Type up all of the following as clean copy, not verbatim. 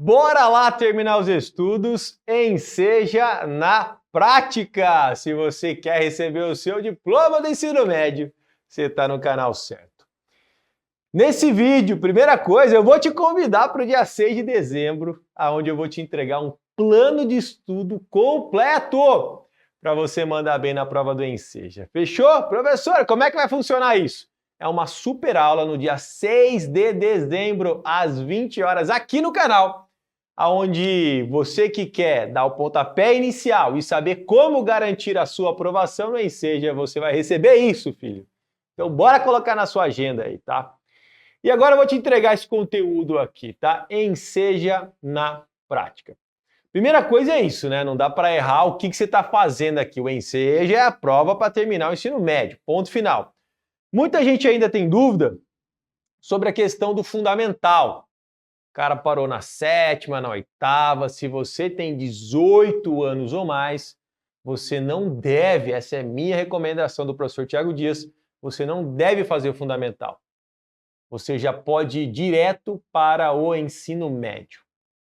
Bora lá terminar os estudos em Seja na Prática! Se você quer receber o seu diploma do ensino médio, você está no canal certo. Nesse vídeo, primeira coisa, eu vou te convidar para o dia 6 de dezembro, onde eu vou te entregar um plano de estudo completo para você mandar bem na prova do Enseja. Fechou? Professor, como é que vai funcionar isso? É uma super aula no dia 6 de dezembro, às 20 horas, aqui no canal, onde você que quer dar o pontapé inicial e saber como garantir a sua aprovação no Enseja, você vai receber isso, filho. Então bora colocar na sua agenda aí, tá? E agora eu vou te entregar esse conteúdo aqui, tá? Enseja na Prática. Primeira coisa é isso, né? Não dá para errar o que você está fazendo aqui. O Enseja é a prova para terminar o ensino médio, ponto final. Muita gente ainda tem dúvida sobre a questão do fundamental. O cara parou na 7ª, na 8ª. Se você tem 18 anos ou mais, você não deve, essa é minha recomendação do professor Tiago Dias, você não deve fazer o fundamental. Você já pode ir direto para o ensino médio.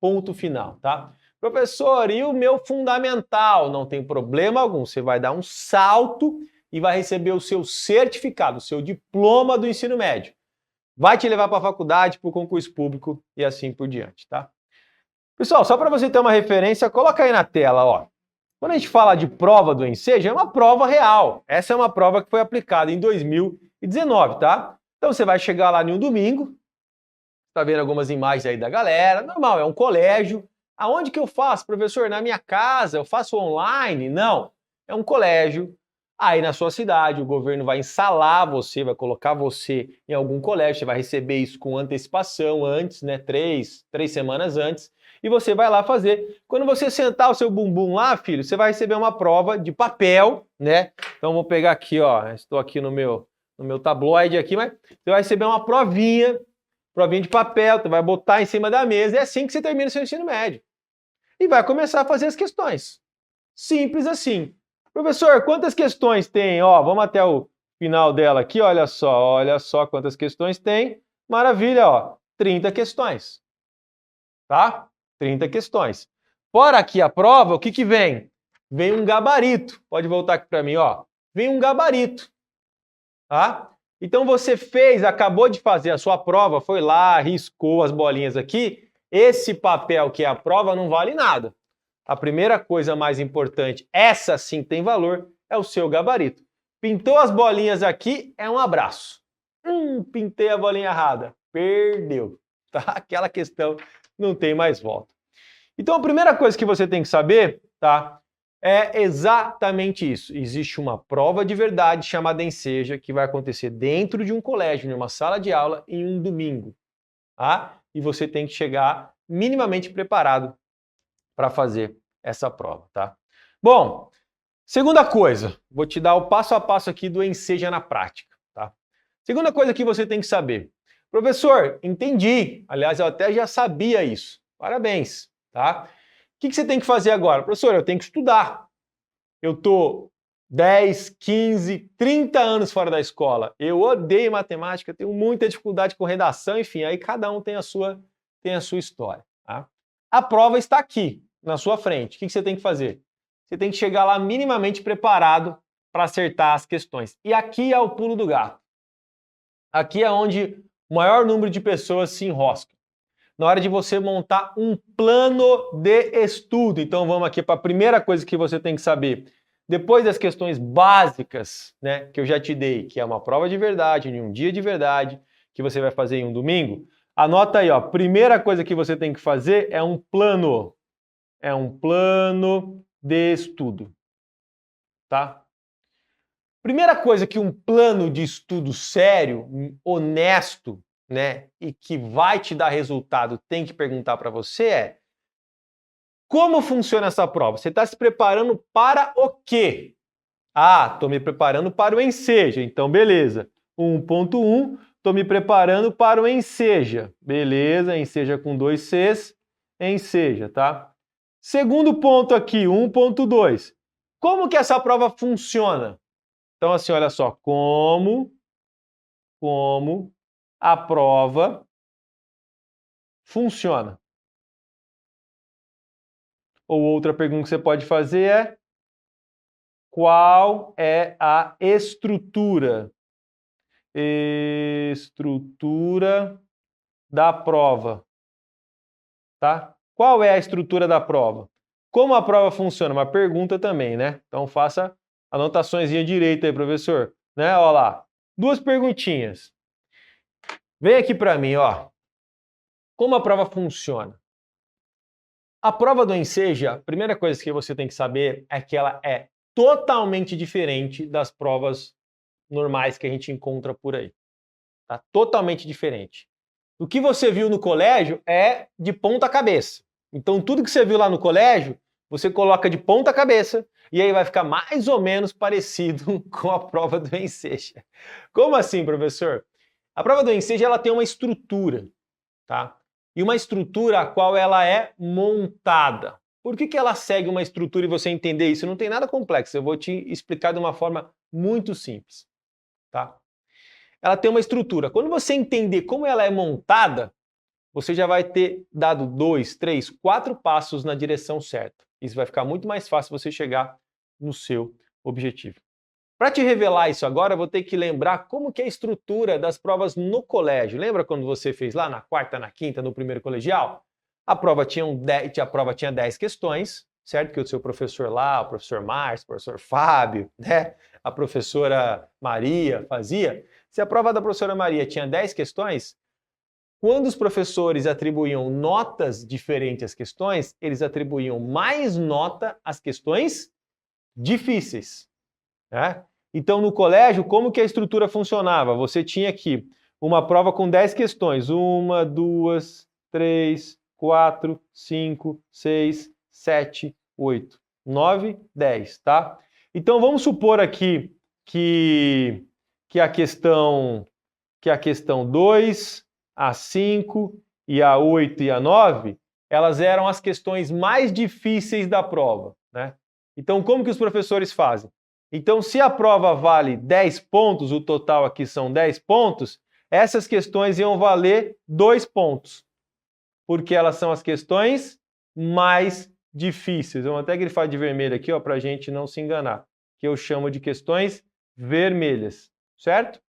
Ponto final, tá? Professor, e o meu fundamental? Não tem problema algum. Você vai dar um salto e vai receber o seu certificado, o seu diploma do ensino médio. Vai te levar para a faculdade, para o concurso público e assim por diante, tá? Pessoal, só para você ter uma referência, coloca aí na tela, ó. Quando a gente fala de prova do Enseja, é uma prova real. Essa é uma prova que foi aplicada em 2019, tá? Então você vai chegar lá em um domingo, tá vendo algumas imagens aí da galera, normal, é um colégio. Aonde que eu faço, professor? Na minha casa? Eu faço online? Não, é um colégio. Aí na sua cidade o governo vai ensalar você, vai colocar você em algum colégio, você vai receber isso com antecipação antes, né? Três semanas antes, e você vai lá fazer. Quando você sentar o seu bumbum lá, filho, você vai receber uma prova de papel, né? Então vou pegar aqui, ó, estou aqui no meu tabloide aqui, mas você vai receber uma provinha de papel, você vai botar em cima da mesa, é assim que você termina o seu ensino médio. E vai começar a fazer as questões. Simples assim. Professor, quantas questões tem? Ó, vamos até o final dela aqui, olha só quantas questões tem. Maravilha, ó, 30 questões. Tá? 30 questões. Fora aqui a prova, o que que vem? Vem um gabarito. Pode voltar aqui para mim, ó. Vem um gabarito. Tá? Então você acabou de fazer a sua prova, foi lá, riscou as bolinhas aqui. Esse papel que é a prova não vale nada. A primeira coisa mais importante, essa sim tem valor, é o seu gabarito. Pintou as bolinhas aqui, é um abraço. Pintei a bolinha errada. Perdeu. Tá? Aquela questão não tem mais volta. Então a primeira coisa que você tem que saber, tá? É exatamente isso. Existe uma prova de verdade chamada Enseja que vai acontecer dentro de um colégio, em uma sala de aula, em um domingo. Tá? E você tem que chegar minimamente preparado para fazer essa prova, tá? Bom, segunda coisa, vou te dar o passo a passo aqui do Enseja na Prática, tá? Segunda coisa que você tem que saber. Professor, entendi. Aliás, eu até já sabia isso. Parabéns, tá? O que você tem que fazer agora? Professor, eu tenho que estudar. Eu tô 10, 15, 30 anos fora da escola. Eu odeio matemática, tenho muita dificuldade com redação, enfim, aí cada um tem a sua história, tá? A prova está aqui, na sua frente. O que você tem que fazer? Você tem que chegar lá minimamente preparado para acertar as questões. E aqui é o pulo do gato. Aqui é onde o maior número de pessoas se enroscam. Na hora de você montar um plano de estudo. Então vamos aqui para a primeira coisa que você tem que saber. Depois das questões básicas, né, que eu já te dei, que é uma prova de verdade, em um dia de verdade, que você vai fazer em um domingo, anota aí, ó. Primeira coisa que você tem que fazer é um plano. É um plano de estudo. Tá? Primeira coisa que um plano de estudo sério, honesto, né, e que vai te dar resultado, tem que perguntar para você é: como funciona essa prova? Você está se preparando para o quê? Ah, estou me preparando para o Enseja. Então, beleza. 1.1, estou me preparando para o Enseja. Beleza, Enseja com 2 Cs, Enseja, tá? Segundo ponto aqui, 1.2. Como que essa prova funciona? Então, assim, olha só, como a prova funciona. Ou outra pergunta que você pode fazer é: qual é a estrutura da prova? Tá? Qual é a estrutura da prova? Como a prova funciona? Uma pergunta também, né? Então faça anotaçõezinha direita aí, professor. Né? Olha lá, 2 perguntinhas. Vem aqui para mim, ó. Como a prova funciona? A prova do Enseja, a primeira coisa que você tem que saber é que ela é totalmente diferente das provas normais que a gente encontra por aí. Tá? Totalmente diferente. O que você viu no colégio é de ponta cabeça. Então, tudo que você viu lá no colégio, você coloca de ponta cabeça e aí vai ficar mais ou menos parecido com a prova do Enseja. Como assim, professor? A prova do Enseja ela tem uma estrutura, tá? E uma estrutura a qual ela é montada. Por que ela segue uma estrutura e você entender isso? Não tem nada complexo, eu vou te explicar de uma forma muito simples, tá? Ela tem uma estrutura. Quando você entender como ela é montada, você já vai ter dado 2, 3, 4 passos na direção certa. Isso vai ficar muito mais fácil você chegar no seu objetivo. Para te revelar isso agora, eu vou ter que lembrar como que é a estrutura das provas no colégio. Lembra quando você fez lá na quarta, na quinta, no primeiro colegial? A prova tinha 10 questões, certo? Que o seu professor lá, o professor Márcio, o professor Fábio, né? A professora Maria fazia. Se a prova da professora Maria tinha 10 questões, quando os professores atribuíam notas diferentes às questões, eles atribuíam mais nota às questões difíceis. Né? Então, no colégio, como que a estrutura funcionava? Você tinha aqui uma prova com 10 questões. 1, 2, 3, 4, 5, 6, 7, 8, 9, 10, tá? Então, vamos supor aqui que a questão 2, a 5 e a 8 e a 9, elas eram as questões mais difíceis da prova, né? Então, como que os professores fazem? Então, se a prova vale 10 pontos, o total aqui são 10 pontos, essas questões iam valer 2 pontos, porque elas são as questões mais difíceis. Vamos até grifar de vermelho aqui, para a gente não se enganar, que eu chamo de questões vermelhas, certo?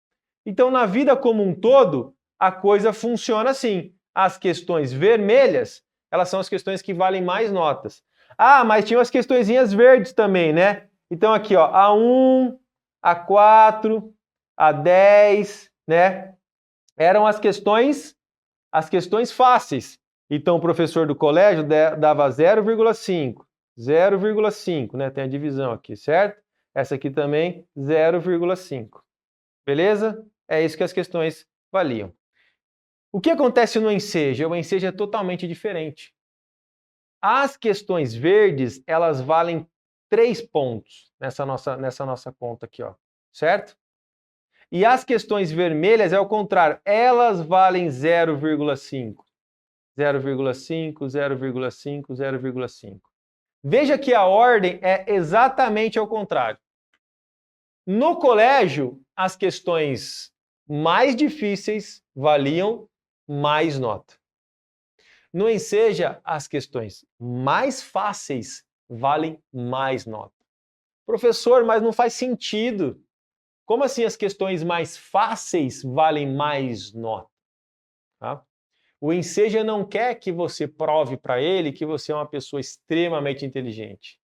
Então, na vida como um todo, a coisa funciona assim. As questões vermelhas, elas são as questões que valem mais notas. Ah, mas tinha as questõezinhas verdes também, né? Então aqui, ó, A1, A4, A10, né? Eram as questões fáceis. Então o professor do colégio dava 0,5, 0,5, né? Tem a divisão aqui, certo? Essa aqui também 0,5. Beleza? É isso que as questões valiam. O que acontece no Enseja? O Enseja é totalmente diferente. As questões verdes, elas valem 3 pontos nessa nossa conta aqui, ó, certo? E as questões vermelhas é o contrário, elas valem 0,5. 0,5, 0,5, 0,5. Veja que a ordem é exatamente ao contrário. No colégio, as questões mais difíceis valiam mais nota. No Enseja, as questões mais fáceis valem mais nota. Professor, mas não faz sentido. Como assim as questões mais fáceis valem mais nota? Tá? O Enseja não quer que você prove para ele que você é uma pessoa extremamente inteligente.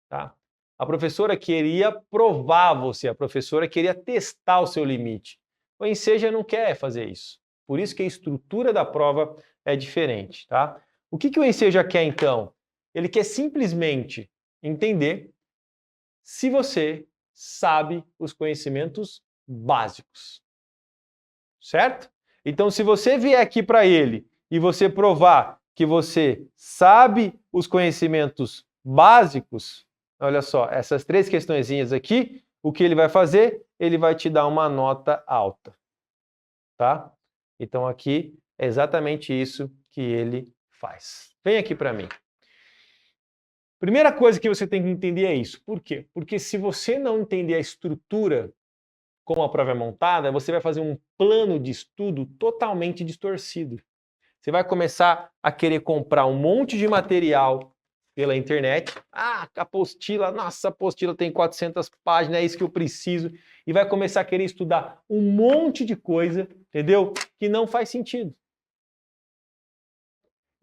Tá? A professora queria provar você, a professora queria testar o seu limite. O Enseja não quer fazer isso. Por isso que a estrutura da prova é diferente, tá? O que o Enseja quer, então? Ele quer simplesmente entender se você sabe os conhecimentos básicos, certo? Então, se você vier aqui para ele e você provar que você sabe os conhecimentos básicos, olha só, essas 3 questõezinhas aqui, o que ele vai fazer? Ele vai te dar uma nota alta, tá? Então aqui é exatamente isso que ele faz. Vem aqui para mim. Primeira coisa que você tem que entender é isso. Por quê? Porque se você não entender a estrutura como a prova é montada, você vai fazer um plano de estudo totalmente distorcido. Você vai começar a querer comprar um monte de material, pela internet. Ah, a apostila, nossa, a apostila tem 400 páginas, é isso que eu preciso. E vai começar a querer estudar um monte de coisa, entendeu? Que não faz sentido.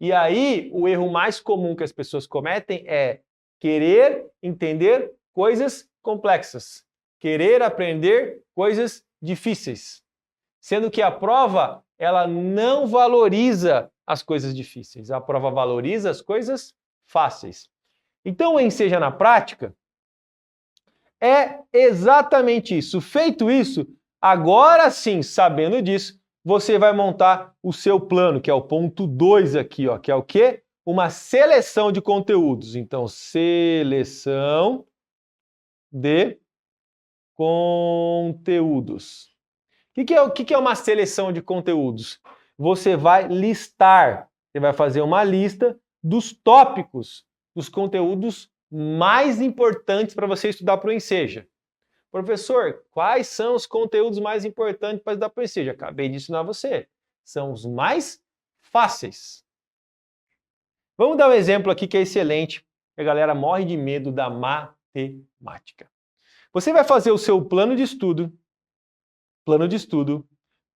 E aí, o erro mais comum que as pessoas cometem é querer entender coisas complexas, querer aprender coisas difíceis, sendo que a prova, ela não valoriza as coisas difíceis, a prova valoriza as coisas fáceis. Então, o Enseja na Prática é exatamente isso. Feito isso, agora sim, sabendo disso, você vai montar o seu plano, que é o ponto 2 aqui, ó, que é o quê? Uma seleção de conteúdos. Então, seleção de conteúdos. O que é uma seleção de conteúdos? Você vai listar, você vai fazer uma lista dos tópicos, dos conteúdos mais importantes para você estudar para o Enseja. Professor, quais são os conteúdos mais importantes para estudar para o Enseja? Acabei de ensinar você. São os mais fáceis. Vamos dar um exemplo aqui que é excelente. A galera morre de medo da matemática. Você vai fazer o seu plano de estudo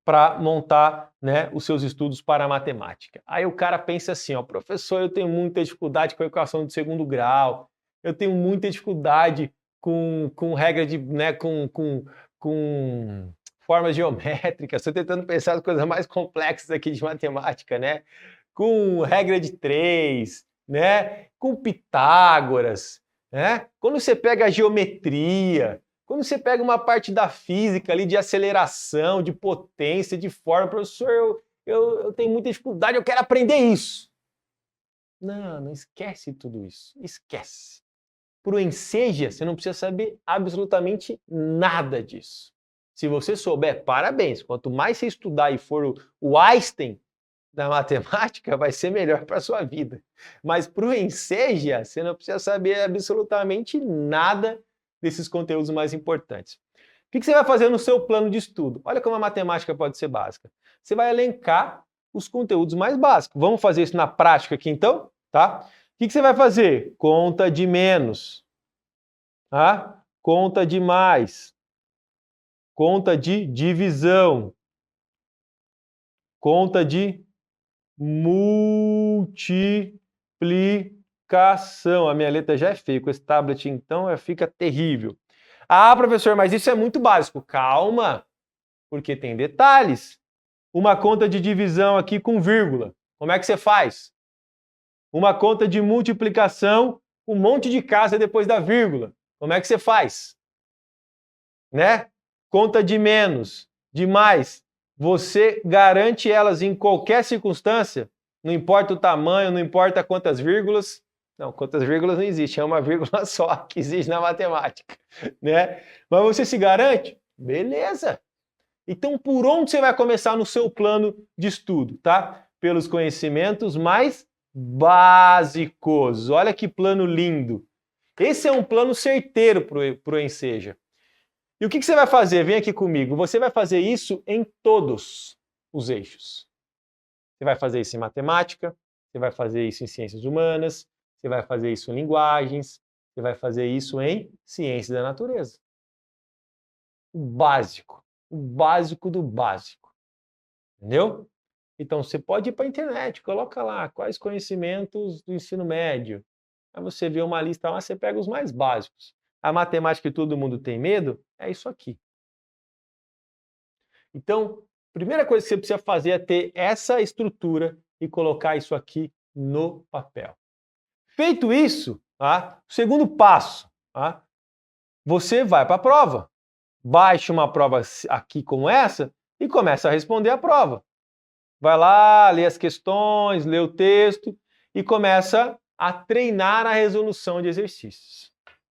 para montar, né, os seus estudos para a matemática. Aí o cara pensa assim, ó, professor, eu tenho muita dificuldade com a equação de segundo grau, eu tenho muita dificuldade com regra de, né, com formas geométricas, estou tentando pensar as coisas mais complexas aqui de matemática, né? Com regra de 3, né? Com Pitágoras, né? Quando você pega a geometria, quando você pega uma parte da física ali de aceleração, de potência, de forma, professor, eu tenho muita dificuldade, eu quero aprender isso. Não esquece tudo isso, esquece. Para o Enseja, você não precisa saber absolutamente nada disso. Se você souber, parabéns. Quanto mais você estudar e for o Einstein da matemática, vai ser melhor para a sua vida. Mas para o Enseja, você não precisa saber absolutamente nada desses conteúdos mais importantes. O que você vai fazer no seu plano de estudo? Olha como a matemática pode ser básica. Você vai elencar os conteúdos mais básicos. Vamos fazer isso na prática aqui então? Tá? O que você vai fazer? Conta de menos, tá? Conta de mais, conta de divisão, conta de multiplicação. A minha letra já é feia, com esse tablet então fica terrível. Ah, professor, mas isso é muito básico. Calma, porque tem detalhes. Uma conta de divisão aqui com vírgula. Como é que você faz? Uma conta de multiplicação, um monte de casa depois da vírgula. Como é que você faz? Né? Conta de menos, de mais. Você garante elas em qualquer circunstância? Não importa o tamanho, não importa quantas vírgulas. Não, quantas vírgulas não existe, é uma vírgula só que existe na matemática, né? Mas você se garante? Beleza! Então, por onde você vai começar no seu plano de estudo, tá? Pelos conhecimentos mais básicos. Olha que plano lindo! Esse é um plano certeiro para o Enseja. E o que você vai fazer? Vem aqui comigo. Você vai fazer isso em todos os eixos. Você vai fazer isso em matemática, você vai fazer isso em ciências humanas, você vai fazer isso em linguagens, você vai fazer isso em ciências da natureza. O básico do básico. Entendeu? Então você pode ir para a internet, coloca lá quais conhecimentos do ensino médio. Aí você vê uma lista lá, você pega os mais básicos. A matemática que todo mundo tem medo é isso aqui. Então, a primeira coisa que você precisa fazer é ter essa estrutura e colocar isso aqui no papel. Feito isso, tá? O segundo passo, tá? Você vai para a prova. Baixa uma prova aqui como essa e começa a responder a prova. Vai lá, lê as questões, lê o texto e começa a treinar a resolução de exercícios.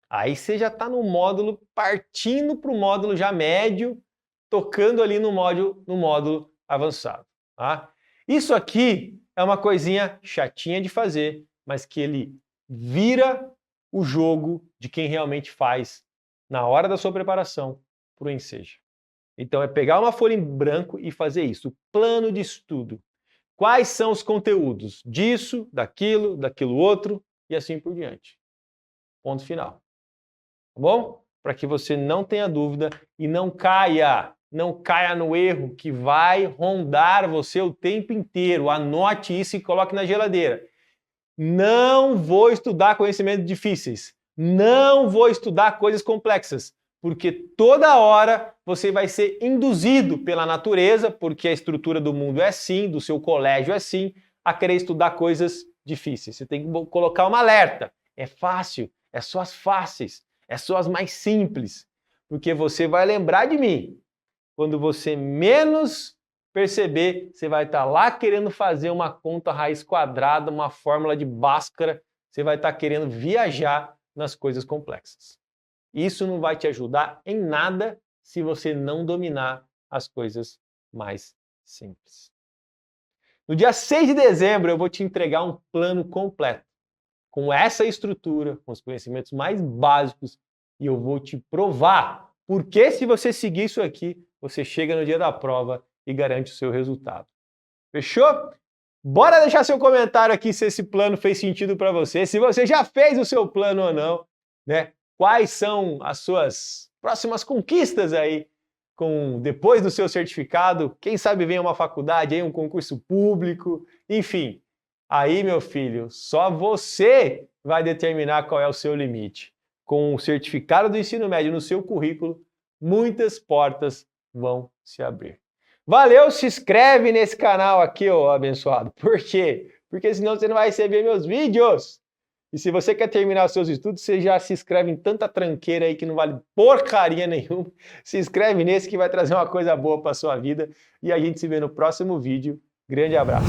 Aí você já está no módulo, partindo para o módulo já médio, tocando ali no módulo avançado. Tá? Isso aqui é uma coisinha chatinha de fazer, mas que ele vira o jogo de quem realmente faz na hora da sua preparação para o Enseja. Então é pegar uma folha em branco e fazer isso. Plano de estudo. Quais são os conteúdos disso, daquilo outro, e assim por diante. Ponto final. Tá bom? Para que você não tenha dúvida e não caia no erro que vai rondar você o tempo inteiro. Anote isso e coloque na geladeira. Não vou estudar conhecimentos difíceis. Não vou estudar coisas complexas, porque toda hora você vai ser induzido pela natureza, porque a estrutura do mundo é assim, do seu colégio é assim, a querer estudar coisas difíceis. Você tem que colocar um alerta. É fácil, é só as fáceis, é só as mais simples, porque você vai lembrar de mim. Quando você menos perceber, você vai estar lá querendo fazer uma conta raiz quadrada, uma fórmula de Bhaskara, você vai estar querendo viajar nas coisas complexas. Isso não vai te ajudar em nada se você não dominar as coisas mais simples. No dia 6 de dezembro eu vou te entregar um plano completo, com essa estrutura, com os conhecimentos mais básicos, e eu vou te provar porque se você seguir isso aqui, você chega no dia da prova e garante o seu resultado. Fechou? Bora deixar seu comentário aqui se esse plano fez sentido para você, se você já fez o seu plano ou não, né? Quais são as suas próximas conquistas aí depois do seu certificado? Quem sabe vem uma faculdade, aí um concurso público, enfim. Aí, meu filho, só você vai determinar qual é o seu limite. Com o certificado do ensino médio no seu currículo, muitas portas vão se abrir. Valeu, se inscreve nesse canal aqui, ô abençoado. Por quê? Porque senão você não vai receber meus vídeos. E se você quer terminar os seus estudos, você já se inscreve em tanta tranqueira aí que não vale porcaria nenhuma. Se inscreve nesse que vai trazer uma coisa boa para sua vida. E a gente se vê no próximo vídeo. Grande abraço.